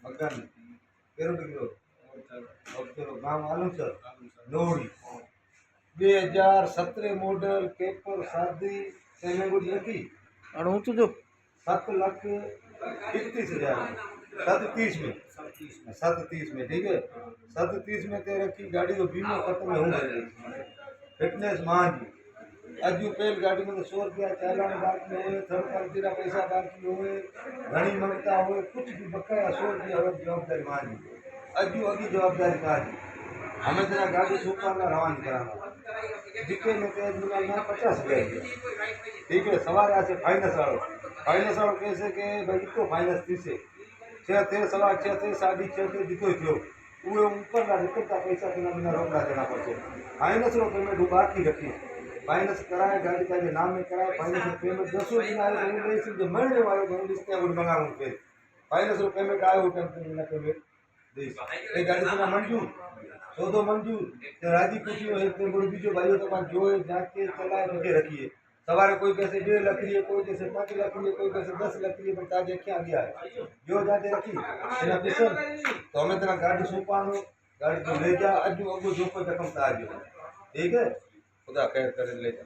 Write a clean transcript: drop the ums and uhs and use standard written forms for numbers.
મકાન કેરો દીકરો ગામ આલમસર લોહડી 2017 મોડલ પેપર शादी सेमेगुड़ी लगी और ऊँचू जो 7,31,000 730 में 730 में ठीक है 730 में ते रखी गाड़ी को बीमा खत्म है हूँ फिटनेस मान अजू पहल गाड़ी में तो 100 रुपया चालान बाकी हो थर्ड पार्टी का पैसा बाकी हो घनी मंगता हो कुछ भी बकाया 100 रुपया हो जवाबदारी मान अजू अगी जवाबदारी का हमें तेरा गाड़ी सुपर रवाना कराना जीके में तेज मिला 50,000 ठीक है सवार आज फाइनेंस वालों कैसे के भाई इतो फाइनेंस थी से 6 थे सवा 6 थे 6.5 थे जीतो थयो वो ऊपर ना निकलता पैसा बिना बिना रोकड़ा देना पड़े फाइनेंस रो पेमेंट बाकी रखी फाइनेंस कराए गाड़ी का नाम में कराए फाइनेंस पेमेंट 10 दिन आए तो नहीं समझे मरने वाले को लिस्ट में मंगाऊं पे फाइनेंस रो पेमेंट आयो टेंशन ना पेमेंट देश ए गाड़ी से मंजूर सौदो मंजूर तो राजी खुशी हो एक बोल बीजो भाइयों तो जो जाके चलाए रखे रखिए सवारे कोई कैसे 1.5 लाख रही है कोई कैसे 5 लाख रही है कोई कैसे 10 लाख रही है पर ताजे क्या गया है जो जाके रखी तेरा पिसर तो हमें तेरा गाड़ी सुपानो गाड़ी को ले जा अजू अगो जो कोई रकम था आज ठीक है खुदा खैर करे ले जा